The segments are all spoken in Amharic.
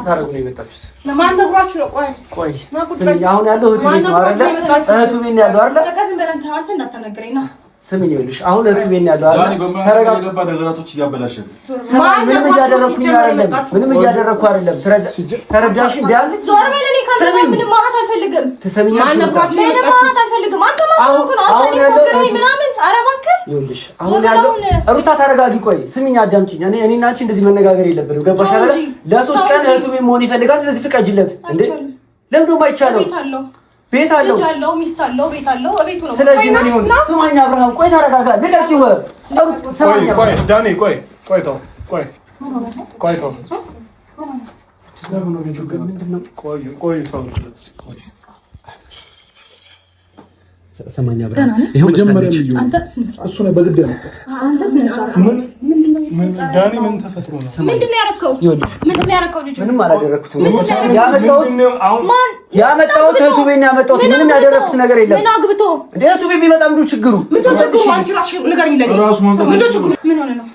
ታረጉ ነው የመጣችሁት? ለማን ነግራችሁ ነው? ቆይ አሁን ያለው እህቱ ቤት ነው አይደል? እህቱ ቤት ነው ያለው አይደል? በቃ ዝም በለን አንተ እንዳትነግረኝ ነው። ስሚኝ ይኸውልሽ አሁን እህቱ ቤት ነው ያለው አይደል? ተረጋጋ። ነገራቶች እያበላሸን ምንም እያደረኩ አይደለም። ተረዳሽ? ቢያንስ ዞር በል። እኔ ካንተ ምንም ማውራት አልፈልግም። ትሰሚኛለሽ? ምንም ማውራት አልፈልግም። አንተ ማሰብኩ ነው። አንተ ሊፎክረኝ ምናምን። ኧረ እባክህ ይኸውልሽ አሁን ያለው ሩታ ተረጋጊ። ቆይ ስሚኝ አዳምጪኝ። እኔና አንቺ እንደዚህ መነጋገር የለብንም። ገባሽ አይደል? ለሶስት ቀን እህቱ ቤት መሆን ይፈልጋል። ስለዚህ ፍቀጅለት እንዴ። ለምን ደሞ አይቻለው? ቤት አለው ልጅ አለው ሚስት አለው ቤት አለው ቤቱ ነው። ስለዚህ ምን ይሁን? ስማኝ አብርሃም ቆይ ተረጋጋ። ልቀቂው። ቆይ ዳኒ ቆይ ተው ተው ለምን ነው ልጁ ግን ምንድነው? ቆይ ተው ሰማኛ አብርሃም ይሄው መጀመሪያ ልጅ አንተ እሱ ነው በግድ ነው። አንተ ስነስርዓት ምን ዳኒ ምን ተፈጥሮ ነው? ምንድነው ያረከው? ምንድነው ያረከው? ልጅ ምንም አላደረኩትም። ያመጣሁት እህቱ ቤት ነው ያመጣሁት። ምንም ያደረኩት ነገር የለም። ምን አግብቶ እንደ እህቱ ቤት ቢመጣ ምንድነው ችግሩ? አንቺ ራስሽ ንገሪኝ። ምን ሆነ ነው?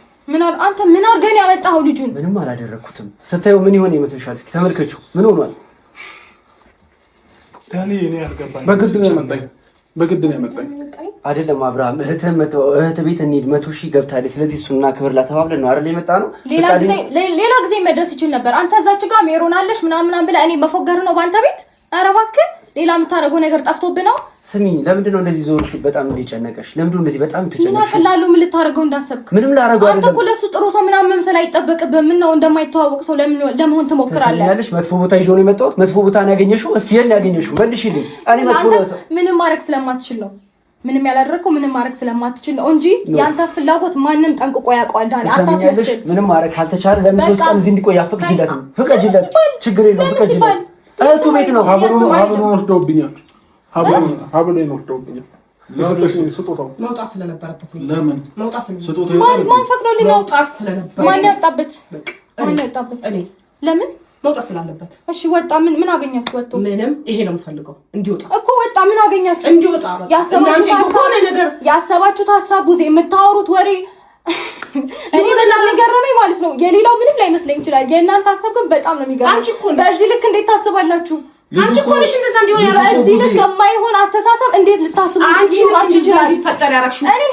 አንተ ምን አድርገህ ያመጣኸው ልጁን? ምንም አላደረኩትም። ስታዩ ምን ይሆን ይመስልሻል? እስኪ ተመልከቹ። ምን ሆኗል? ዳኒ እኔ አልገባኝ። በግድ ነው ያመጣኝ አይደለም አብርሃም። እህት ቤት እንሂድ 100,000 ገብታለች። ስለዚህ እሱና ክብር ላተባብለን ነው አይደል የመጣ ነው። ሌላ ጊዜ መድረስ ይችል ነበር። አንተ እዛች ጋር ሜሮን አለሽ ምናምን ብለህ እኔ መፎገር ነው ባንተ ቤት። ኧረ እባክህ ሌላ የምታደርገው ነገር ጠፍቶብህ ነው። ስሚኝ ለምንድን ነው እንደዚህ ዞርሽ? በጣም እንደጨነቀሽ ለምንድን ነው እንደዚህ በጣም ተጨነቀሽ? ምን አቀላሉ? ምን ልታደርገው እንዳሰብክ? ምንም ላደርገው አይደለም። አንተ እኮ ለሱ ጥሩ ሰው ምናምን መምሰል አይጠበቅብህም። ምን ነው እንደማይተዋወቅ ሰው ለመሆን ትሞክራለህ? ያለሽ መጥፎ ቦታ ይዞ ነው የመጣሁት። መጥፎ ቦታ ነው ያገኘሽው። እስኪ የት ያገኘሽው? መልሽልኝ። እኔ መጥፎ ሰው ምንም ማድረግ ስለማትችል ነው። ምንም ያላደረከው ምንም ማድረግ ስለማትችል ነው እንጂ ያንተ ፍላጎት ማንንም ጠንቅቆ ያውቀዋል። ዳኒ አታስመስል። ምንም ማድረግ ካልተቻለ ለምን 3 ቀን እዚህ እንዲቆይ አፍቅጂለት? ፍቅጂለት፣ ችግር የለውም ፍቅጂለት። እህቱ ቤት ነው። ሀብሉ ወርዶብኛል። ሀብሉ ወርዶብኛል። ስጦታው መውጣት ስለነበረበት ለምን መውጣት ስጦታው ማን ፈቅዶልኝ? መውጣት ስለነበረ ማን ያጣበት? ማን ያጣበት? እኔ ለምን መውጣት ስላለበት። እሺ ወጣ። ምን አገኛችሁ? ወጣ። ምንም ይሄ ነው የምፈልገው እንዲወጣ እኮ ወጣ። ምን አገኛችሁ? እንዲወጣ በቃ ያሰባችሁት ሀሳብ ቡዜ የምታወሩት ወሬ እኔ በጣም ገረመኝ ማለት ነው። የሌላው ምንም ላይ መስለኝ ይችላል። የእናንተ ሀሳብ ግን በጣም ነው የሚገርመኝ። በዚህ ልክ እንዴት ታስባላችሁ? አንቺ እኮ ነሽ እንደዛ እንዲሆን ያለው። በዚህ ልክ የማይሆን አስተሳሰብ እንዴት ልታስቡ ይፈጠር ያረክሽው? እኔ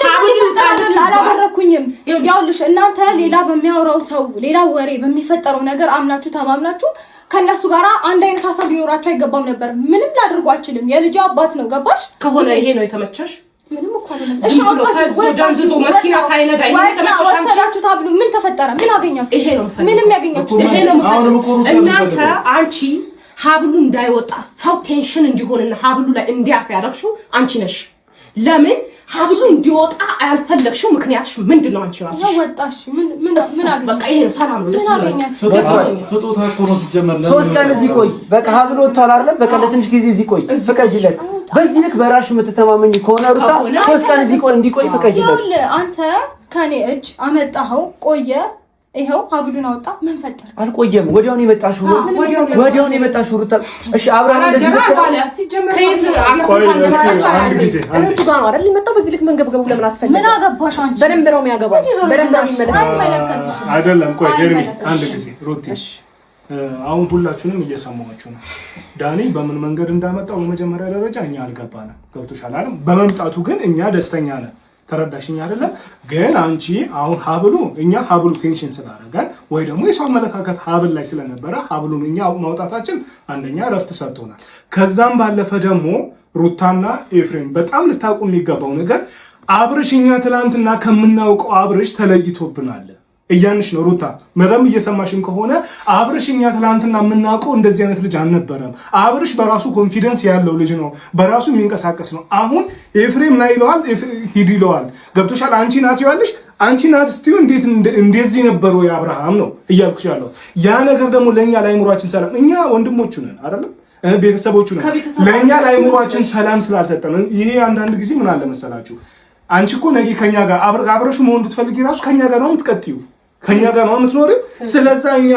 አላደረኩኝም። ያውልሽ እናንተ ሌላ በሚያወራው ሰው ሌላ ወሬ በሚፈጠረው ነገር አምናችሁ ተማምናችሁ ከነሱ ጋራ አንድ አይነት ሀሳብ ሊኖራችሁ አይገባም ነበር። ምንም ላድርጉ አልችልም። የልጅ አባት ነው። ገባሽ? ከሆነ ይሄ ነው የተመቸሽ? ምንም እኮ አይደለም። እሺ ከዞ ዳንዝዞ መኪና ሳይነዳ ይሄ ተመቸሽ? ወሰዳችሁ ታብሉ ምን ተፈጠረ? ምን አገኛችሁ? ይሄ ነው ምንም ያገኛችሁ ይሄ ነው። እናንተ አንቺ ሀብሉ እንዳይወጣ ሰው ቴንሽን እንዲሆንና ሀብሉ ላይ እንዲያርፍ ያደረግሽው አንቺ ነሽ። ለምን ሀብሉ እንዲወጣ አልፈለግሽው? ምክንያትሽ ምንድነው? አንቺ ራስሽ ነው ወጣሽ። ምን አገኘ? በቃ ይሄ ነው ሰላም ነው። ደስ ይላል። ስጦታ እኮ ነው ሲጀመር። 3 ቀን እዚህ ቆይ። በቃ ሀብሉ ወጥቷል አይደል? በቃ ለትንሽ ጊዜ እዚህ ቆይ። ፍቀጂለት። በዚህ ልክ በራሽ የምትተማመኝ ከሆነ ሩታ 3 ቀን እዚህ ቆይ፣ እንዲቆይ ፍቀጂለት። አንተ ከኔ እጅ አመጣኸው ቆየ። ይሄው ሀብሉን አወጣ። ምን ፈጠረ? አልቆየም። ወዲያውኑ የመጣሽው ወዲያውኑ የመጣሽው ሩታ። እሺ አብራን እንደዚህ ተባለ ሲጀመር ከየት አንድ ጊዜ እህቱ ጋር ነው አይደል የመጣው? በዚህ ልክ መንገብገቡ ለምን አስፈልገ? ምን አገባሽ አንቺ? በደንብ ነው የሚያገባው። በደንብ ነው የሚመለከተው አይደለም? ቆይ ሄርሚ አንድ ጊዜ ሩቲ፣ አሁን ሁላችሁንም እየሰማችሁ ነው። ዳኒ በምን መንገድ እንዳመጣው በመጀመሪያ ደረጃ እኛ አልገባንም። ገብቶሻል አይደል? በመምጣቱ ግን እኛ ደስተኛ ነን። ተረዳሽኝ አይደለም? ግን አንቺ አሁን ሀብሉ ቴንሽን ስላደረገን ወይ ደግሞ የሰው አመለካከት ሀብል ላይ ስለነበረ ሀብሉን እኛ ማውጣታችን አንደኛ ረፍት ሰጥቶናል። ከዛም ባለፈ ደግሞ ሩታና ኤፍሬም በጣም ልታውቁ የሚገባው ነገር አብርሽ እኛ ትላንትና ከምናውቀው አብርሽ ተለይቶብናል እያንሽ ነው ሩታ። መረም እየሰማሽን ከሆነ አብርሽ እኛ ትላንትና የምናውቀው እንደዚህ አይነት ልጅ አልነበረም። አብርሽ በራሱ ኮንፊደንስ ያለው ልጅ ነው፣ በራሱ የሚንቀሳቀስ ነው። አሁን ኤፍሬም ና ይለዋል፣ ሂድ ይለዋል። ገብቶሻል? አንቺ ናት ይዋልሽ፣ አንቺ ናት ስትዩ እንዴት እንደዚህ ነበረው የአብርሃም ነው እያልኩሽ ያለው። ያ ነገር ደግሞ ለእኛ ለአይምሯችን ሰላም፣ እኛ ወንድሞቹ ነን አይደለም ቤተሰቦቹ ነን። ለእኛ ለአይምሯችን ሰላም ስላልሰጠን ይሄ አንዳንድ ጊዜ ምን አለ መሰላችሁ፣ አንቺ እኮ ነገ ከኛ ጋር አብረሹ መሆን ብትፈልጊ ራሱ ከኛ ጋር ነው የምትቀጥዩ፣ ከኛ ጋር ነው የምትኖር። ስለዛ እኛ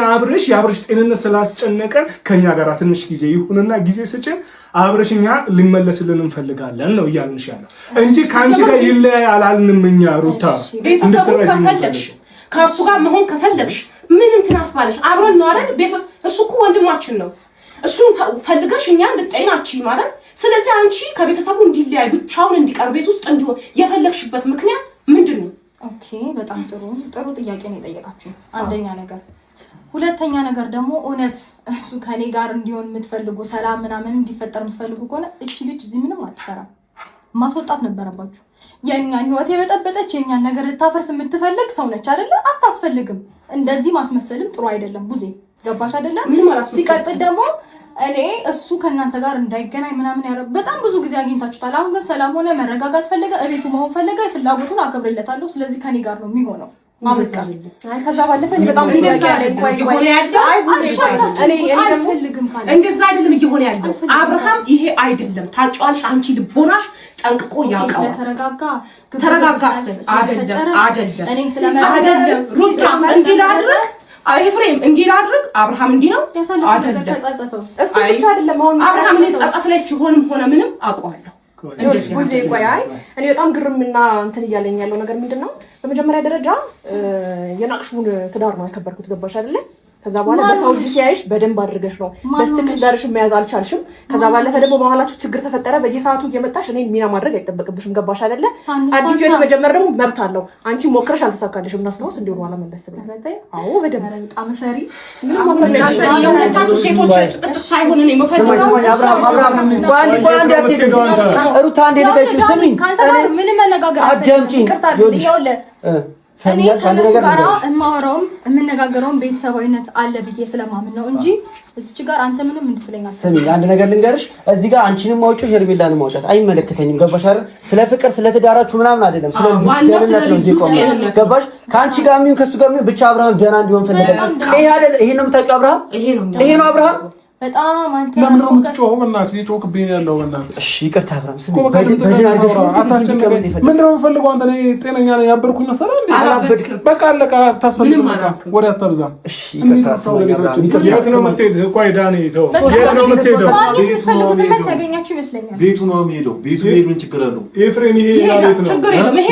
የአብርሽ ጤንነት ስላስጨነቀን ከኛ ጋር ትንሽ ጊዜ ይሁንና ጊዜ ስጭን፣ አብርሽ እኛ ሊመለስልን እንፈልጋለን ነው እያልንሽ ያለው እንጂ ከአንቺ ጋር ይለያይ አላልንም። እኛ ሩታ ቤተሰቡን ከፈለግሽ ከእሱ ጋር መሆን ከፈለግሽ ምን እንትን አስባለሽ? አብረን ነው አይደል? ቤተሰብ እሱ እኮ ወንድማችን ነው። እሱን ፈልገሽ እኛን ልጠይናችሁ ማለት። ስለዚህ አንቺ ከቤተሰቡ እንዲለያይ ብቻውን እንዲቀር ቤት ውስጥ እንዲሆን የፈለግሽበት ምክንያት ምንድን ነው? ኦኬ በጣም ጥሩ ጥያቄ ነው የጠየቃችሁ። አንደኛ ነገር፣ ሁለተኛ ነገር ደግሞ እውነት እሱ ከኔ ጋር እንዲሆን የምትፈልጉ ሰላም ምናምን እንዲፈጠር የምትፈልጉ ከሆነ እቺ ልጅ እዚህ ምንም አትሰራም። ማስወጣት ነበረባችሁ። የኛን ህይወት የበጠበጠች የኛን ነገር ልታፈርስ የምትፈልግ ሰው ነች አይደለ? አታስፈልግም። እንደዚህ ማስመሰልም ጥሩ አይደለም። ቡዜ ገባሽ አይደለ? ሲቀጥል ደግሞ እኔ እሱ ከእናንተ ጋር እንዳይገናኝ ምናምን ያረ በጣም ብዙ ጊዜ አግኝታችሁታል። አሁን ግን ሰላም ሆነ፣ መረጋጋት ፈለገ፣ እቤቱ መሆን ፈለገ፣ ፍላጎቱን አከብርለታለሁ። ስለዚህ ከኔ ጋር ነው የሚሆነው። አይ ከዛ ባለፈ በጣም እንደዛ አይደለም እየሆነ ያለው አብርሃም ይሄ አይደለም። ታውቂዋለሽ፣ አንቺ ልቦናሽ ጠንቅቆ ያውቃል። ተረጋጋ አይደለም ሩታ እንዲላድርግ ኤፍሬም እንዲላድርግ አብርሃም እንዲ ነው አይደለም። እሱ ብቻ አይደለም። አሁን አብርሃም እኔ ጸጸት ላይ ሲሆንም ሆነ ምንም አውቀዋለሁ። እኔ በጣም ግርምና እንትን እያለኝ ያለው ነገር ምንድነው? በመጀመሪያ ደረጃ የናቅሽውን ትዳር ነው ያከበርኩት። ገባሽ አይደለ? ከዛ በኋላ በሰው እጅ ሲያይሽ በደንብ አድርገሽ ነው በስትክክል ዳርሽን መያዝ አልቻልሽም። ከዛ ባለፈ ደግሞ በኋላችሁ ችግር ተፈጠረ። በየሰዓቱ እየመጣሽ እኔን ሚና ማድረግ አይጠበቅብሽም። ገባሽ አይደለ? አዲስ ህይወት መጀመር ደግሞ መብት አለው። አንቺ ሞክረሽ አልተሳካልሽም። እናስተውስ እንዲሆን ዋላ መለስ ብለሽ አዎ፣ በደንብ በጣም ፈሪ ምንም ማፈለሽ የሁለታችሁ ሴቶች ጭቅጭቅ ሳይሆን እኔ መፈልገው አብርሃም አንድ አትሄዱ ሩታ አንድ ሄደች። ስሚኝ ካንተ ጋር ምንም መነጋገር አትደምጪኝ። እኔ ከነሱ ጋር እማወራውም የምነጋገረውም ቤተሰባዊነት አለ ብዬ ስለማምን ነው እንጂ እዚች ጋር አንተ ምንም እንድትለኝ አትሰሚ። ስሚ አንድ ነገር ልንገርሽ፣ እዚህ ጋር አንቺንም ማውጪው ሄርሜላንም ማውጫት አይመለከተኝም። ገባሽ አይደል? ስለ ፍቅር ስለ ትዳራችሁ ምናምን አይደለም፣ ስለ ደህንነት ነው እዚህ ቆም። ገባሽ? ከአንቺ ጋር የሚሆን ከሱ ጋር የሚሆን ብቻ አብርሃም ደህና እንዲሆን ፈልገ። ይሄ አይደል? ይሄ ነው የምታውቂው አብርሃም? ይሄ ነው አብርሃም። በጣም አንተ ለምን ነው የምትጮኸው? በእናትህ ሊጮህብኝ ያለው በእናትህ። እሺ ይቅርታ አብርሃም። ስሚ በደል አድርገሽ ምንድን ነው የምፈልገው? አንተ ነኝ ጤነኛ ነኝ ያበርኩኝ ነው ሰላም እንዴ? በቃ አለቃ ታስፈልግም። በቃ ወሬ አታብዛ። እሺ ይቅርታ። ስሚ አብርሃም የት ነው የምትሄደው? ቆይ ዳኒ ተው። የት ነው የምትሄደው? ቤቱ ነው የሚሄደው። ቤቱ ሄድ ምን ችግር አለው? ኤፍሬም ይሄ ቤት ነው። ችግር የለም። ይሄ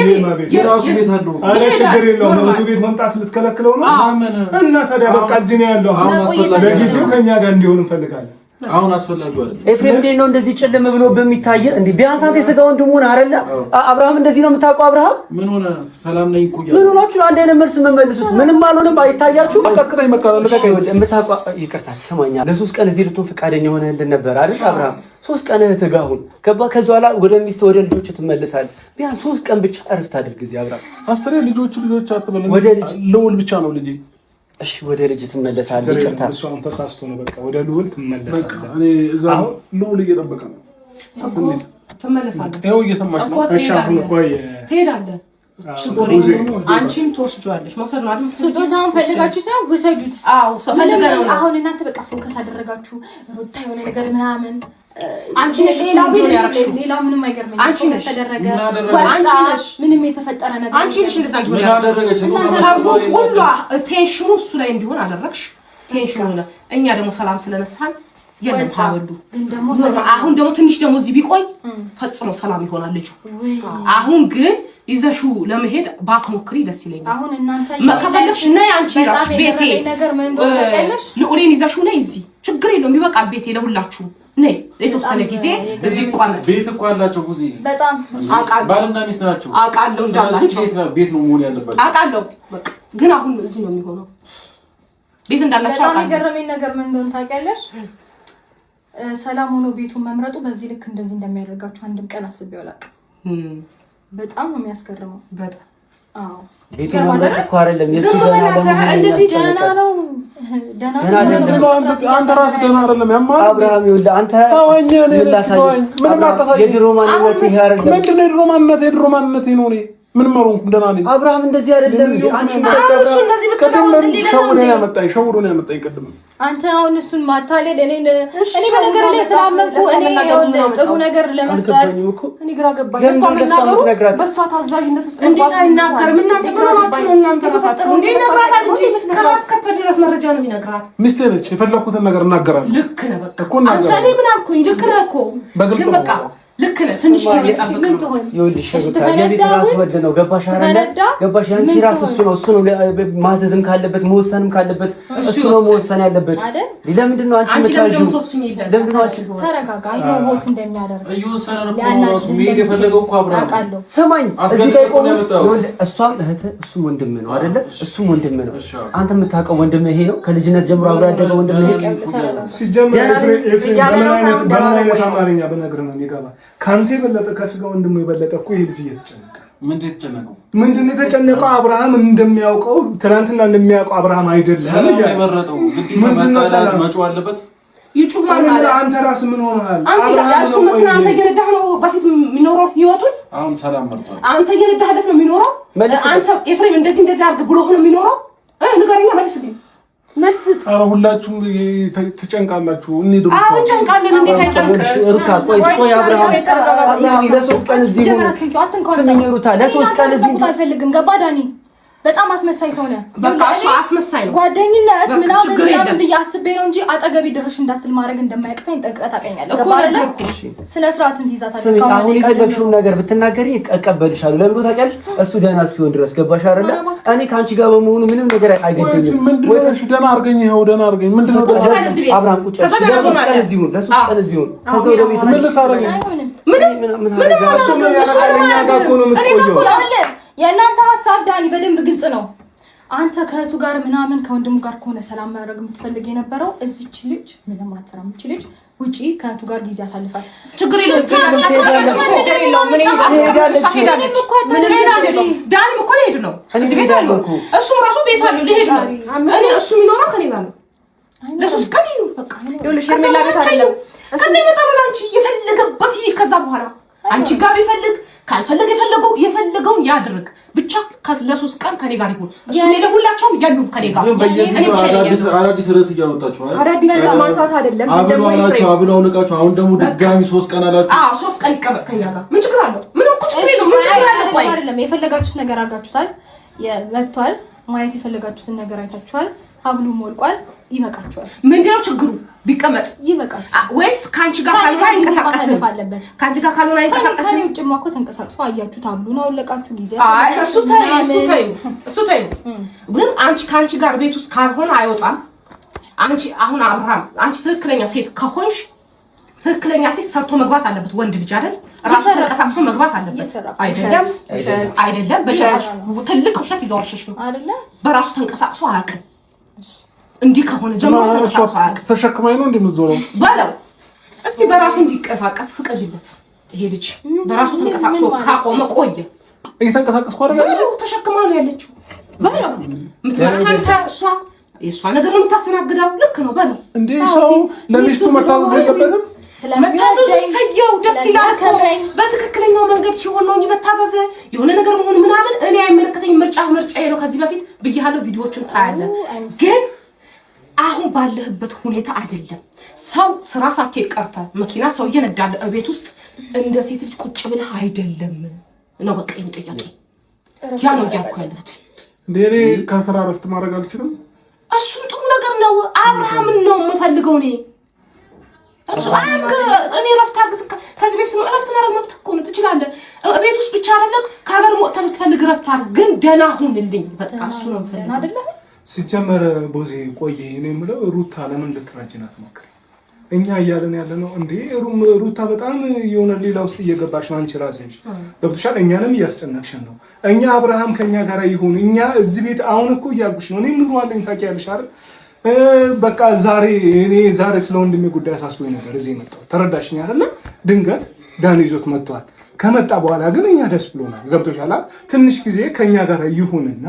የራሱ ቤት አለው። አረ ችግር የለውም። ነው ቤት መምጣት ልትከለክለው ነው? እና ታዲያ በቃ እዚህ ነው ያለው። አሁን አስፈላጊ ለጊዜው ከኛ ጋር እንዲሆን እንፈልጋለን። አሁን አስፈላጊው አይደለም። ኤፍሬም እንዴት ነው እንደዚህ ጭልም ብሎ በሚታይ እንዴ? ቢያንስ አንተ የሥጋ ወንድሙን አይደለ? አብርሃም እንደዚህ ነው የምታውቀው? አብርሃም ምን ሆነ? ሰላም ነኝ እኮ ምን ሆናችሁ? አንድ አይነት መልስ የምትመልሱት ምንም አልሆነም። አይታያችሁ? አቀጥቅጠኝ መጣላለ በቃ የምታውቀው ይቅርታ ስማኛ፣ ለሶስት ቀን እዚህ ልትሆን ፈቃደኛ ሆነ ነበር አይደል አብርሃም? 3 ቀን ትጋሁን ገባ። ከዛ በኋላ ወደ ሚስት ወደ ልጆች ትመለሳለህ። ቢያንስ 3 ቀን ብቻ እረፍት አድርግ እዚህ አብርሃም። አስተሬ ልጆች አትበል። ወደ ልጅ ልውል ብቻ ነው ልጅ። እሺ ወደ ልጅ ትመለሳለህ። ይቅርታ እሱ አሁን ተሳስቶ ነው። በቃ ወደ ልውል ትመለሳለህ። እኔ አሁን ልውል እየጠበቀ ነው እኮ ትመለሳለህ። ይኸው እየሰማች ነው። እሺ አሁን ቆይ ትሄዳለህ። አንቺም ትወስጂዋለሽ። መውሰድ ነው አይደል? ስጦታውን ፈልጋችሁት ነው ወሰዱት። አዎ ፈልገን ነው። አሁን እናንተ በቃ ፎከስ አደረጋችሁ ሩታ የሆነ ነገር ምናምን። አንቺ ነሽ ሌላው ምንም አይገርመኝም። አንቺ ነሽ ተደረገ። አንቺ ነሽ ምንም የተፈጠረ ነገር አንቺ ነሽ እንደዛ እንዲሆን ምን አደረገች? ሁሉ ቴንሽኑ እሱ ላይ እንዲሆን አደረግሽ። ቴንሽኑ ነው። እኛ ደግሞ ሰላም ስለነሳን የለም ታወዱ። አሁን ደግሞ ትንሽ ደግሞ እዚህ ቢቆይ ፈጽሞ ሰላም ይሆናል ልጁ። አሁን ግን ይዘሽው ለመሄድ ባትሞክሪ ደስ ይለኛል። አሁን እናንተ ከፈለግሽ ነይ አንቺ ራስሽ ቤቴ ልዑሌን ይዘሽው ነይ። እዚህ ችግር የለውም ይበቃል። ቤቴ ለሁላችሁ ነይ። የተወሰነ ጊዜ እዚህ ቋመት ቤት እኮ አላቸው። ጉዚ በጣም ባልና ሚስት ናቸው። አውቃለሁ እንዳላችሁ ቤት ነው መሆን ያለበት አውቃለሁ። በቃ ግን አሁን እዚህ ነው የሚሆነው። ቤት እንዳላችሁ በጣም የገረመኝ ነገር ምን እንደሆነ ታውቂያለሽ? ሰላም ሆኖ ቤቱን መምረጡ በዚህ ልክ እንደዚህ እንደሚያደርጋችሁ አንድም ቀን አስቤው አላውቅም። በጣም ነው የሚያስገርመው። በጣም አዎ ቤቱ መምረጥ እኮ አይደለም የሱ እንደዚህ ደህና ነው። ደህና አንተ ራስህ ደህና አይደለም። ያማል አብርሃም ይኸውልህ አንተ ምንም አታሳየኝ። የድሮ ማንነት ይሄ አይደለም። ምንድን ነው የድሮ ማንነት? የድሮ ማንነት ነው። እኔ ምንም አልሆንኩም፣ ደህና ነኝ። አብርሃም እንደዚህ አይደለም። አንቺ እሱ እንደዚህ ሸውዶን ያመጣኝ ቅድም አንተ አሁን እሱን ማታለል እኔ በነገር ላይ ስላመንኩ እኔ ጥሩ ነገር ለመፍጠር እኔ ግራ ገባኝ። እሷ መናገሩ በእሷ ታዛዥነት ውስጥ እንዴት አይናገርም? እናንተ ብራችሁ ነው እናንተ ተፈጠሩ እንዴ ነግራታል እንጂ ከማስከፈ ድረስ መረጃ ነው የሚነግራት። ሚስቴ ነች። የፈለኩትን ነገር እናገራለሁ። ልክ ነህ። በቃ እኮ እናገራለሁ። እኔ ምን አልኩኝ? ልክ ነህ እኮ ግን በቃ ልክ ነህ። ትንሽ ጊዜ ጠብቅ ነው። ይኸውልሽ የቤት ራስ ወደ ነው ገባሽ አይደል? ገባሽ? ያንቺ ራስ እሱ ነው ማዘዝም ካለበት መወሰንም ካለበት እሱ ነው መወሰን ያለበት። ለምንድን ነው አንቺ የምታዥው? ለምንድን ነው አንቺ ተረጋጋ። አይኖት እንደሚያደርግ እየወሰነ ነው ራሱ መሄድ የፈለገው እኮ አብርሃም። ሰማኝ፣ እዚህ ጋር ቆሞ እሷም እህት እሱም ወንድም ነው አይደለ? እሱም ወንድም ነው። አንተ የምታውቀው ወንድም ይሄ ነው። ከልጅነት ጀምሮ አብሮ ያደገው ወንድም ይሄ ሲጀመር በምን አይነት አማርኛ በነገር ነው የሚገባ? ካንተ የበለጠ ከስጋ ወንድሙ የበለጠ እኮ ይሄ ልጅ እየተጨነቀ ምንድን ነው የተጨነቀው? አብርሃም እንደሚያውቀው ትናንትና እንደሚያውቀው አብርሃም አይደለም። ሰላም የመረጠው ግዴታ መጣላት መጮህ አለበት። ይጩህ ማለት አንተ ራስህ ምን ሆነሃል? አንተ መኪና አንተ እየነዳህ ነው በፊት የሚኖረው ህይወቱን። አሁን ሰላም መርጧል። አንተ እየነዳህለት ነው የሚኖረው። አንተ ኤፍሬም እንደዚህ አድርግ ብሎ ነው የሚኖረው። ንገረኛ፣ መልስልኝ። ኧረ ሁላችሁም ትጨንቃላችሁ። እንሂድ። አሁን ጨንቃለን። እንዴት አይጨንቅም? ሩታ ቆይ አብርሃም ለሶስት ቀን እዚህ ስሚኝ ሩታ፣ ለሶስት ቀን እዚህ አልፈልግም። ገባ ዳኒ? በጣም አስመሳይ ሰው ነህ። በቃ እሱ አስመሳይ ነው። ጓደኝነት ምናምን ብዬ አስቤ ነው እንጂ አጠገቤ ድርሽ እንዳትል ማድረግ እንደማይቀጣኝ ጠንቅቀህ ታውቀኛለህ። ገባ አይደል? ስነ ስርዓትን ትይዛታለህ። አሁን የፈለግሽውን ነገር ብትናገሪ እቀበልሻለሁ። ለምን ታውቂያለሽ? እሱ ደህና እስኪሆን ድረስ ገባሽ አይደለ? እኔ ከአንቺ ጋር በመሆኑ ምንም ነገር አይገደኝም። ወይ ከሱ ደህና አድርገኝ፣ ይኸው ደህና አድርገኝ። ምንድነው አብርሃም ቁጭ ለሶስት ቀን እዚህ ሁን። ከዛ ወደ ቤት ምን ልታረጊ? ምን እሱ ምን ያደርጋል? እኛ ጋር እኮ ነው የምትቆየው። የእናንተ ሀሳብ ዳኒ በደንብ ግልጽ ነው። አንተ ከእህቱ ጋር ምናምን ከወንድሙ ጋር ከሆነ ሰላም ማድረግ የምትፈልግ የነበረው እዚች ልጅ ምንም አትሰራም። እቺ ልጅ ውጪ ከእህቱ ጋር ጊዜ አሳልፋል። ችግር የለውም። ዳኒ እኮ ሊሄድ ነው። እዚህ ቤት አለው እሱ ራሱ ቤት አለው ሊሄድ ነው። እኔ እሱ የሚኖረው ከኔ ጋር ነው። ለሶስት ቀን ይሁን በቃ ይኸውልሽ፣ ከመላ ቤት አይደለም ከዚህ የመጣው አንቺ የፈለገበት ይሄ ከዛ በኋላ አንቺ ጋር ቢፈልግ ካልፈለገ የፈለገውን ያድርግ። ብቻ ለሶስት ቀን ከኔ ጋር ይሁን። እሱ ለሁላቸውም ያሉም ከኔ ጋር አዳዲስ ርዕስ እያወጣችሁ አይደል? አዳዲስ ርዕስ ማንሳት አይደለም። አብለው ንቃችሁ። አሁን ደግሞ ድጋሚ 3 ቀን አላችሁ። አዎ 3 ቀን ይቀበል ከኛ ጋር ምን ችግር አለው? ምን ቁጭ ብሎ ነው ምን ችግር አለው? ቆይ አይደለም የፈለጋችሁት ነገር አድርጋችሁታል። መጥቷል። ማየት የፈለጋችሁትን ነገር አይታችኋል። ሀብሉ ሞልቋል። ይበቃችኋል። ምንድነው ችግሩ? ቢቀመጥ ይበቃል ወይስ ካንቺ ጋር ካልሆነ አይንቀሳቀስም? ካንቺ ጋር ካልሆነ አይንቀሳቀስም። ከኔ ውጭ ማኮ ተንቀሳቅሶ አያችሁት። ሀብሉን አወለቃችሁ ጊዜ አይ እሱ ተይው። ግን አንቺ ካንቺ ጋር ቤት ውስጥ ካልሆነ አይወጣም። አንቺ አሁን አብርሃም አንቺ ትክክለኛ ሴት ከሆንሽ ትክክለኛ ሴት ሰርቶ መግባት አለበት። ወንድ ልጅ አይደል? ራሱ ተንቀሳቅሶ መግባት አለበት። አይደለም በጭራሽ ትልቅ ውሸት እያወራሽ ነው አይደለ? በራሱ ተንቀሳቅሶ አያውቅም። እንዲህ ከሆነ ጀምሮ ተንቀሳቅሶ አያውቅም። ተሸክማኝ ነው እንደምትዞረው ባለው እስቲ በራሱ እንዲቀሳቀስ ፍቀጅለት። ይሄ ልጅ በራሱ ተንቀሳቅሶ ካቆመ ቆየ። እየተንቀሳቀስኩ አይደል? ተሸክማ ነው ያለችው። ባለው ምትበላ አንተ እሷ ነገር ነው የምታስተናግደው። ልክ ነው ባለው እንዴ ሰው ለሚስቱ መታዘዝ የለበትም። መታዘዝ ሰየው ደስ ይላል እኮ በትክክለኛው መንገድ ሲሆን ነው እንጂ መታዘዝ የሆነ ነገር መሆን ምናምን እኔ አይመለከተኝም። ምርጫዬ ነው። ከዚህ በፊት ብያለሁ። ቪዲዮዎችን ታያለህ። ግን አሁን ባለህበት ሁኔታ አይደለም። ሰው ስራ ሳትሄድ ቀርተህ መኪና ሰው እየነዳለ ቤት ውስጥ እንደ ሴት ልጅ ቁጭ ብለህ አይደለም ነው በቃ ጥያቄ ያ ነው እያልኩ ያለሁት። እንዴ ከስራ እረፍት ማድረግ አልችልም። እሱ ጥሩ ነገር ነው። አብርሃምን ነው የምፈልገው እኔ እኔ ረፍት አርግስ ከዚህ በፊት ረፍት ማድረግ መብት እኮ ነው። ትችላለህ። ቤት ውስጥ ብቻ አይደለም ከሀገር ወጥተህ ብትፈልግ ረፍት አድርግ። ግን ደህና ሁንልኝ በቃ እሱ ነው የምፈልገው አይደለ? ሲጀመር ቦዜ ቆየ እኔ የምለው ሩታ ለምን ልትራጅናት ሞክሪ? እኛ እያለን ያለ ነው እንዴ ሩታ በጣም የሆነ ሌላ ውስጥ እየገባሽ ነው። አንቺ ራስሽ ገብቶሻል። እኛንም እያስጨነቅሽን ነው። እኛ አብርሃም ከኛ ጋር ይሁን እኛ እዚህ ቤት አሁን እኮ እያልኩሽ ነው። እኔ ምን ዋለኝ ታውቂያለሽ አይደል? በቃ ዛሬ ስለ ወንድሜ ጉዳይ አሳስቦኝ ነበር እዚህ መጣሁ። ተረዳሽኝ አይደል? ድንገት ዳኒ ይዞት መጥቷል። ከመጣ በኋላ ግን እኛ ደስ ብሎናል። ገብቶሻል። ትንሽ ጊዜ ከኛ ጋር ይሁንና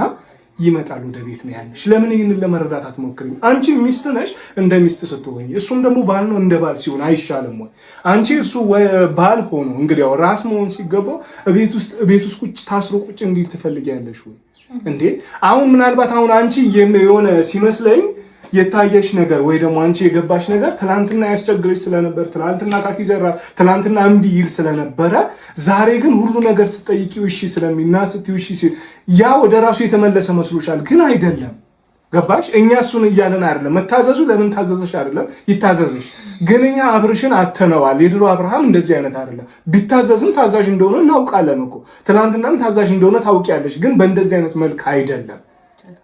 ይመጣል ወደ ቤት ነው ያለሽ። ለምን ይሄንን ለመረዳት አትሞክሪም? አንቺ ሚስት ነሽ፣ እንደ ሚስት ስትሆኚ እሱም ደግሞ ባል ነው፣ እንደ ባል ሲሆን አይሻልም ወይ? አንቺ እሱ ባል ሆኖ እንግዲህ ያው ራስ መሆን ሲገባው ቤት ውስጥ ቁጭ ታስሮ ቁጭ እንዲል ትፈልጊያለሽ ወይ እንዴ? አሁን ምናልባት አሁን አንቺ የሆነ ሲመስለኝ የታየሽ ነገር ወይ ደግሞ አንቺ የገባሽ ነገር ትናንትና ያስቸግረሽ ስለነበር ትናንትና ካኪ ዘራ ትናንትና እምቢ ይል ስለነበረ ዛሬ ግን ሁሉ ነገር ስጠይቂው እሺ ስለሚና ስትዩ እሺ ሲል ያ ወደ ራሱ የተመለሰ መስሎሻል። ግን አይደለም። ገባሽ? እኛ እሱን እያለን አይደለም። መታዘዙ ለምን ታዘዘሽ አይደለም፣ ይታዘዝሽ። ግን እኛ አብርሽን አተነዋል። የድሮ አብርሃም እንደዚህ አይነት አይደለም። ቢታዘዝም ታዛዥ እንደሆነ እናውቃለን እኮ። ትናንትናም ታዛዥ እንደሆነ ታውቂያለሽ። ግን በእንደዚህ አይነት መልክ አይደለም።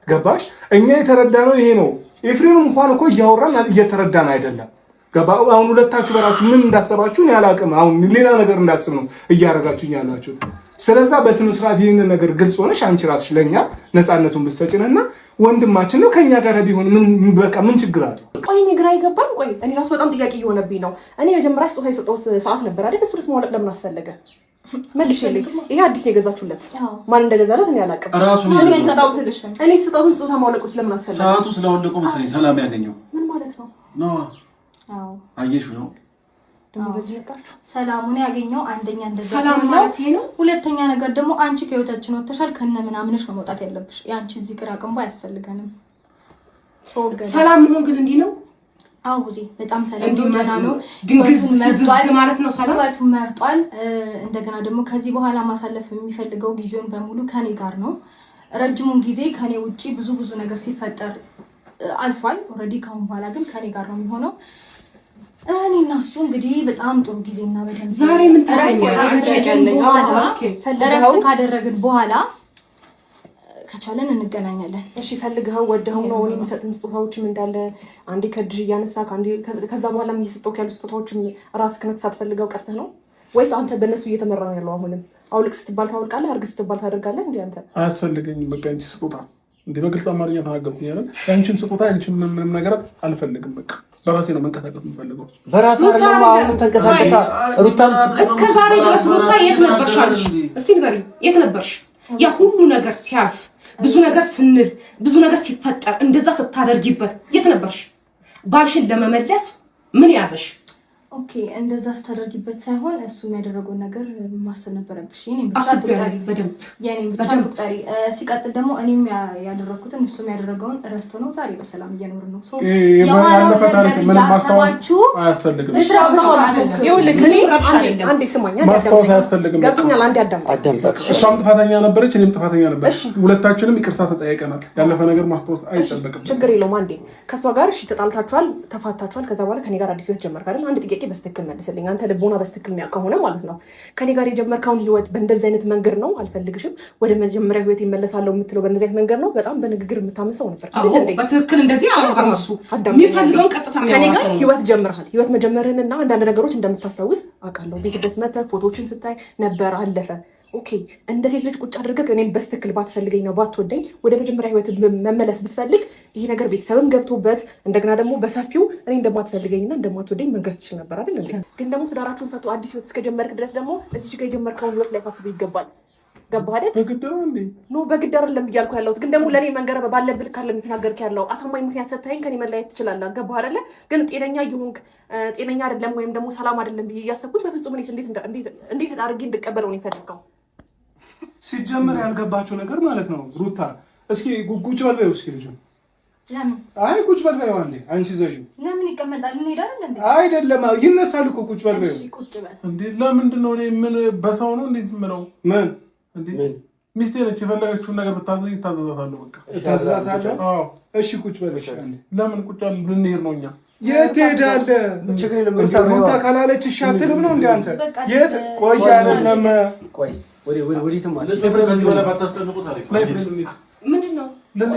ገባሽ? እኛ የተረዳነው ይሄ ነው። ኤፍሬም እንኳን እኮ እያወራን እየተረዳን አይደለም። ገባ? አሁን ሁለታችሁ በራሱ ምን እንዳሰባችሁ እኔ አላውቅም። አሁን ሌላ ነገር እንዳስብ ነው እያደረጋችሁኝ ያላችሁ። ስለዛ በስነ ስርዓት ይህንን ነገር ግልጽ ሆነሽ አንቺ ራስሽ ለኛ ነፃነቱን ብትሰጪንና ወንድማችን ነው ከኛ ጋር ቢሆን ምን ችግር አለ? ቆይ እኔ ግራ ይገባኝ። ቆይ እኔ ራሱ በጣም ጥያቄ እየሆነብኝ ነው። እኔ መጀመሪያ ስጦታ የሰጠሁት ሰዓት ነበር አይደል? እሱ ደግሞ ማውለቅ ለምን አስፈለገ? መልሽልኝ። ይሄ አዲስ ነው የገዛችሁለት? ማን እንደገዛለት እኔ አላውቅም። እኔ ስጦታውን ስጦታ ማውለቁ ስለምን አስፈለገ? ሰዓቱ ስለወለቁ መሰለኝ ሰላም ያገኘው። ምን ማለት ነው? አዎ አየሽው ነው ደግሞ በዚህ መጣችሁ። ሰላሙን ያገኘው አንደኛ እንደዛ ሰላም ማለት ይሄ ነው። ሁለተኛ ነገር ደግሞ አንቺ ከህይወታችን ወጥተሻል። ከነ ምናምንሽ ነው መውጣት ያለብሽ። ያንቺ እዚህ ግራ ቀንባ አያስፈልገንም። ሰላም ምን ግን እንዲህ ነው? አው እዚህ በጣም ሰላም ነው። ድንግዝ ማለት ነው። ሰላም መርጧል። እንደገና ደግሞ ከዚህ በኋላ ማሳለፍ የሚፈልገው ጊዜውን በሙሉ ከኔ ጋር ነው። ረጅሙን ጊዜ ከኔ ውጪ ብዙ ነገር ሲፈጠር አልፏል። ኦሬዲ ካሁን በኋላ ግን ከኔ ጋር ነው የሚሆነው። እኔ እና እሱ እንግዲህ በጣም ጥሩ ጊዜና በደንብ ዛሬ ምን ካደረግን በኋላ ከቻለን እንገናኛለን። እሺ ፈልገው ወደው ነው እኔ የምሰጥን ስጦታዎችም እንዳለ አንዴ ከድር እያነሳ ከዛ በኋላ እየሰጠው ያሉ ስጦታዎችም ራስህ ከመክሳት ፈልገው ቀርተህ ነው ወይስ አንተ በእነሱ እየተመራ ነው ያለው? አሁንም አውልቅ ስትባል ታውልቃለህ፣ አርግ ስትባል ታደርጋለህ። እንዴ አንተ አያስፈልገኝም። በቃ እንጂ ስጦታ እንዴ በግልጽ አማርኛ ተናገርኩኝ አይደል? ያንቺን ስጦታ ያንቺን ምንም ነገር አልፈልግም። በቃ በራሴ ነው መንቀሳቀስ የምፈልገው። በራሴ አይደለም አሁን ተንቀሳቀሳ ሩታም እስከ ዛሬ ድረስ ሩታ የት ነበርሽ አንቺ? እስቲ ንገሪኝ፣ የት ነበርሽ? ያ ሁሉ ነገር ሲያልፍ ብዙ ነገር ስንል ብዙ ነገር ሲፈጠር እንደዛ ስታደርጊበት የት ነበርሽ? ባልሽን ለመመለስ ምን ያዘሽ? ኦኬ እንደዛ ስታደርጊበት ሳይሆን እሱ የሚያደርገው ነገር ማሰብ ነበረብሽ። የኔ ብቻ ቁጣሪ ሲቀጥል ደግሞ እኔም ያደረኩትን እሱም ያደረገውን ረስቶ ነው ዛሬ በሰላም እየኖርን ነው። ሶ ያዋላው ነገር ያሰማችሁ አያስፈልግም። አንዴ ስማኝ፣ ገብቶኛል። አንዴ አዳምጣት። እሷም ጥፋተኛ ነበረች፣ እኔም ጥፋተኛ ነበረች። ሁለታችንም ይቅርታ ተጠያይቀናል። ያለፈ ነገር ማስታወስ አይጠበቅም። ችግር የለውም። አንዴ ከሷ ጋር እሺ ተጣልታችኋል፣ ተፋታችኋል። ከዛ በኋላ ከኔ ጋር አዲስ ህይወት ጀመርክ አይደል? አንድ ጥያቄ በስትክክል መልስልኝ። አንተ ልቦና በስትክክል የሚያውቅ ከሆነ ማለት ነው ከኔ ጋር የጀመርከውን ህይወት በእንደዚህ አይነት መንገድ ነው አልፈልግሽም፣ ወደ መጀመሪያ ህይወት ይመለሳለሁ የምትለው በእንደዚህ አይነት መንገድ ነው? በጣም በንግግር የምታመሰው ነበር። አዎ በትክክል እንደዚህ አወራሱ የሚፈልገውን ቀጥታ ከኔ ጋር ህይወት ጀምረሃል። ህይወት መጀመርህንና አንዳንድ ነገሮች እንደምታስታውስ አውቃለሁ። ቤት ድረስ መተህ ፎቶዎችን ስታይ ነበር፣ አለፈ። ኦኬ እንደ ሴት ልጅ ቁጭ አድርገህ እኔን በስትክክል ባትፈልገኝ ነው ባትወደኝ ወደ መጀመሪያ ህይወት መመለስ ብትፈልግ ይሄ ነገር ቤተሰብም ገብቶበት እንደገና ደግሞ በሰፊው እኔ እንደማትፈልገኝና እንደማትወደኝ መንገር ትችል ነበር አይደል እንዴ? ግን ደግሞ ትዳራችሁን ፈቱ አዲስ ህይወት እስከጀመርክ ድረስ ደግሞ እዚህ ጋር የጀመርከውን ህይወት ላይ ታስብ ይገባል። ገባህ አይደል? በግድ ነው እንዴ? ኖ በግድ አይደለም እያልኩ ያለሁት፣ ግን ደግሞ ለኔ መንገር ባለብህ ካለ የተናገርክ ያለው አሳማኝ ምክንያት ሰጥተኸኝ ከኔ መለያየት ትችላለህ። ገባህ አይደለ? ግን ጤነኛ ይሁንክ ጤነኛ አይደለም ወይም ደግሞ ሰላም አይደለም ብዬ እያሰብኩኝ በፍጹም እኔ እንዴት አድርጌ እንድቀበለው ነው የፈለግከው? ሲጀመር ያልገባቸው ነገር ማለት ነው ሩታ፣ እስኪ ቁጭ በል በይው እስኪ ልጁን። ለምን? አይ ቁጭ በል በይው አንዴ። አንቺ ዘዡ ለምን ይቀመጣል? እንሄዳለን እንዴ? አይደለም ይነሳል እኮ ቁጭ በል በይው። እሺ ቁጭ በል እንዴ። ለምንድን ነው እኔ ምን በሰው ነው እንዴ የምለው? ምን እንዴ ሚስቴ ነች፣ የፈለገችውን ነገር ብታዘዝ ይታዘዛታለሁ። በቃ ይታዘዛታለሁ። አዎ እሺ ቁጭ በል እሺ። ለምን ቁጭ በል? ልንሄድ ነው እኛ። የት ሄዳለህ? ችግር የለም ሩታ ካላለች እሺ አትልም ነው እንዴ አንተ? የት ቆይ አይደለም ቆይ ወዲህም ማለት ከዚህ በላይ ባታስጨንቁት አሪፍ ነው። ምንድን ነው ምንም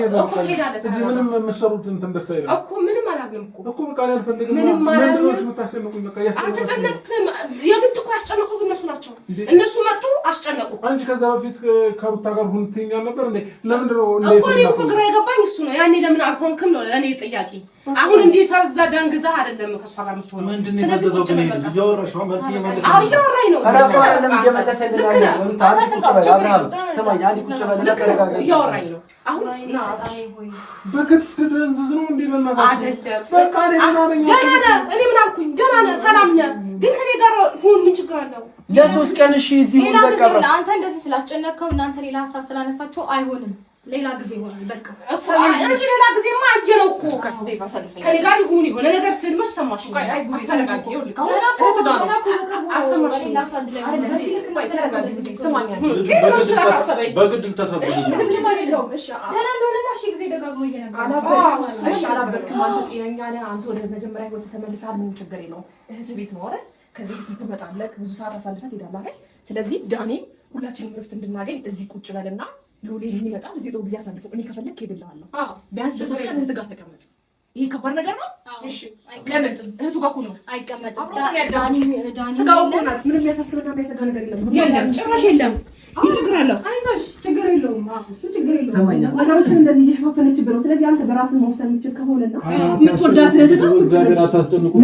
የምትሰሩት እንትን ደስ አይልም እኮ ምንም አላልንም እኮ በቃ አልፈልግም። ምንም አላልንም። በቃ አልተጨነቅም። የግድ እኮ ያስጨነቁት እነሱ ናቸው። እነሱ መጡ አስጨነቁ። አንቺ ከዛ በፊት ከሩታ ጋር ሁን ትይኛል ነበር እንዴ? ለምንድን ነው እኮ እኔ እኮ ግራ የገባኝ እሱ ነው። ያኔ ለምን አልሆንክም ነው ለእኔ ጥያቄ። አሁን እንዲህ ፈዛ ደንግዘህ አይደለም ከእሷ ጋር የምትሆነው። ምንድን ነው የፈዘዘው? ግን እያወራሽ ነው መልስ እየመለሰ አዎ እያወራኝ ነው። እያወራኝ ነው አሁን በግድ ደንዝዝ ነው እንዴ? በቃ ደህና ነህ? እኔ ምን አልኩኝ? ደህና ነህ፣ ሰላም ነህ። ግን ከኔ ጋር ሁን ምን ችግር አለው? ለሶስት ቀን እሺ እዚህ ሁሉ በቃ አንተ እንደዚህ ስላስጨነቅከው እናንተ ሌላ ሀሳብ ስላነሳችሁ አይሆንም። ሌላ ጊዜ ሆነ በቃ አንቺ ሌላ ጊዜማ አየነው እኮ ከኔ ጋር ይሁን የሆነ ነገር ስልመሽ ሰማሽ አሰረጋጊ ይልካ አሰማሽ በግድ ልተሰበኝ ጊዜ ደጋግሞ አንተ ወደ መጀመሪያ ህይወት ተመልሰሃል። ምን ችግር የለውም። እህት ቤት ነው አይደል? ከዚህ ቤት ትመጣለህ፣ ብዙ ሰዓት አሳልፈህ ትሄዳለህ አይደል? ስለዚህ ዳኔ ሁላችንም እረፍት እንድናገኝ እዚህ ቁጭ በልና ሎሌ ይመጣል። እዚህ ጥሩ ጊዜ አሳልፈው እኔ ከፈለክ ሄድልሃለሁ። ቢያንስ በሶስት ቀን እህት ጋር ተቀመጥ። ይሄ ከባድ ነገር ነው። እሺ ለምን እህቱ ጋር ነው አይቀመጥም? ዳኒ ስጋው እኮ ናት። ምንም ያሳስበና የሚያሰጋ ነገር የለም። ጭራሽ የለም። ችግር አለው። አይዞሽ ችግር የለውም። እሱ ችግር የለውም። ነገሮችን እንደዚህ እየሸፋፈነችብህ ነው። ስለዚህ አንተ በራስህ መወሰን የምትችል ከሆነና የምትወዳት እህት ነው። እግዚአብሔር አታስጨንቁ።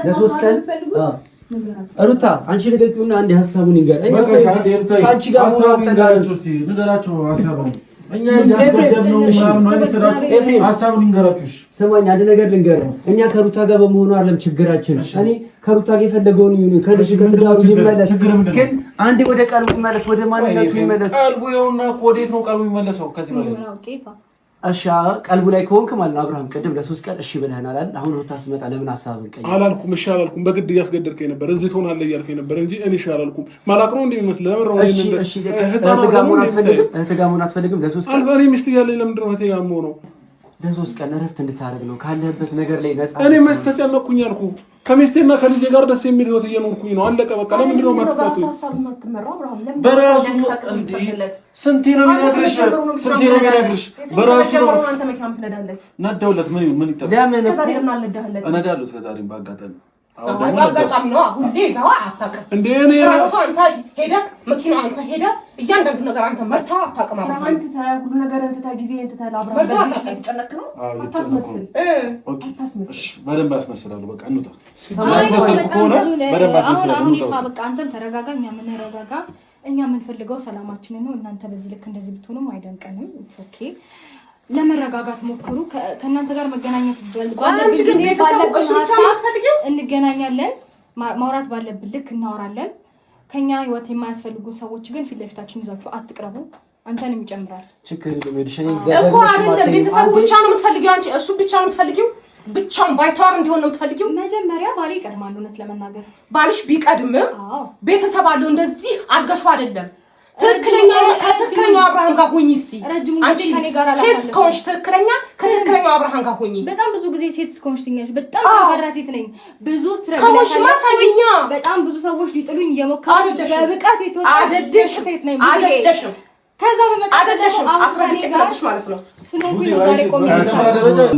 ለሶስት ቀን ሩታ አንቺ ልቀቂውና አንዴ ሀሳቡን ይንገር። አንቺ ጋር ንገራቸው ሀሳቡን። እኛ ያስገደብነው ምናምን ነው አይመስላችሁ? ሀሳቡን ይንገራችሁ። ስማኝ አንድ ነገር ልንገር። እኛ ከሩታ ጋር በመሆኑ አይደለም ችግራችን። እኔ ከሩታ ጋር የፈለገውን ይሁን ከልጅ ከትዳሩ ይመለስ፣ ግን አንዴ ወደ ቀልቡ ይመለስ፣ ወደ ማንነቱ ይመለስ። ቀልቡ ይኸውና እኮ ወዴት ነው ቀልቡ የሚመለሰው? ከዚህ በላይ እሺ ቀልቡ ላይ ከሆንክ ማለት ነው። አብርሃም ቅድም ለሶስት ቀን እሺ ብለህናል አይደል? አሁን ሩታ ስመጣ ለምን ሀሳብን ቀይር? አላልኩም። እሺ አላልኩም። በግድ እያስገደድከኝ ነበር። እዚህ ትሆናለህ እያልከኝ ነበር እንጂ እኔ እሺ አላልኩም። ማላቅ ነው እንደሚመስል ለምን ነው እሺ እህት ጋር መሆን አትፈልግም? ለሶስት ቀን እኔ ሚስት እያለኝ ለምንድን ነው እህቴ ጋር የምሆነው? ለሶስት ቀን እረፍት እንድታደርግ ነው ካለህበት ነገር ላይ ነፃ። እኔ መች ተጨነቅኩኝ አልኩህ? ከሚስቴና ከልጄ ጋር ደስ የሚል ህይወት እየኖርኩኝ ነው። አለቀ በቃ። ለምንድን ነው የማትፈቱኝ? በራሱ እንዴ ስንቴ ነው የሚነግርሽ? ስንቴ ነው የሚነግርሽ? በራሱ ነው አንተ መኪና ምትነዳለት ነዳውለት። ምን ይጠፋ? ለምን እነዳለሁ እስከዛሬ ባጋጠመኝ አጋጣሚ ነው። ሁሌ ይዘዋ አታውቅም እንዴ? እኔ አንተ ሄደህ መኪና አንተ ሄደህ እያንዳንዱ ነገር አንተ መርታ አታውቅም። አንተ ሁሉ ነገር አንተ ጊዜ አንተ ተላብራ በዚህ ተጨነቅ ነው። አታስመስል አታስመስል። በደንብ አስመስላለሁ። በቃ እንውጣ። አስመስል ከሆነ በደንብ አስመስላለሁ። አሁን ይፋ በቃ አንተም ተረጋጋ፣ እኛ የምንረጋጋ። እኛ የምንፈልገው ሰላማችንን ነው። እናንተ በዚህ ልክ እንደዚህ ብትሆኑም አይደንቀንም። ኢትስ ኦኬ። ለመረጋጋት ሞክሩ። ከእናንተ ጋር መገናኘት እንገናኛለን። ማውራት ባለብን ልክ እናወራለን። ከኛ ህይወት የማያስፈልጉ ሰዎች ግን ፊት ለፊታችን ይዛችሁ አትቅረቡ። አንተንም ይጨምራል። ችግር የለም። እኮ አይደለም ቤተሰቡ ብቻ ነው የምትፈልጊው አንቺ፣ እሱ ብቻ ነው የምትፈልጊው። ብቻውን ባይተዋር እንዲሆን ነው የምትፈልጊው። መጀመሪያ ባሌ ይቀድማል። እውነት ለመናገር ባልሽ ቢቀድምም ቤተሰብ አለው። እንደዚህ አድርገሽው አይደለም። ትክክለኛው አብርሃም ጋር ሆኚ። እስቲ አንቺ ሴት ከሆንሽ ትክክለኛው አብርሃም ጋር ሆኚ። በጣም ብዙ ጊዜ ሴት እስከሆንሽ ትኛለሽ። በጣም ጠንካራ ሴት ነኝ። ብዙ ስትረግለሽ ማሳየኛ በጣም ብዙ ሰዎች ሊጥሉኝ እየሞከሩ በብቃት የተወጣ ሴት ነኝ። ብዙ ከዛ በመጣደሽ አስረግጬሽ ማለት ነው። ስለዚህ ነው ዛሬ ቆሜ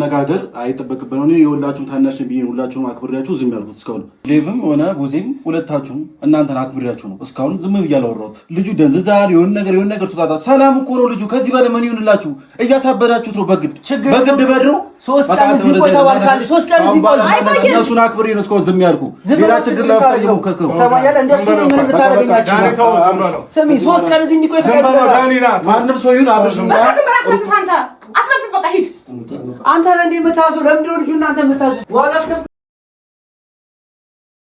ነጋገር አይጠበቅብንም። እኔ የሁላችሁም ታናሽ ቢሆን ሁላችሁም አክብሬያችሁ ዝም ያልኩት እስካሁን ሌቭም ሆነ ጉዜም ሁለታችሁም እናንተን አክብሬያችሁ ነው እስካሁን ዝም ብያለሁት። ልጁ ደንዝዛል። የሆነ ነገር ተጣጣ። ሰላም እኮ ነው ልጁ። ከዚህ በላይ ምን ይሁንላችሁ? እያሳበዳችሁት ነው። በግድ በድሮ 3 ቀን እዚህ ቆይተዋል። 3 ቀን እዚህ ቆይተዋል። እነሱን አክብሬ ነው እስካሁን ዝም ያልኩ። ሌላ ችግር ለፈጠሩ ከከው ሰማያለ እንደሱ ነው። ምን ብታረጋጋችሁ? ስሚ 3 ቀን እዚህ እንዲቆይ ፈቀደ። ማንም ሰው ይሁን አብርሽ ነው። አንተ በቃ ሂድ። አንተ ለምን እንደምታዙ? ለምንድን ነው ልጁ እናንተ የምታዙ? ዋላ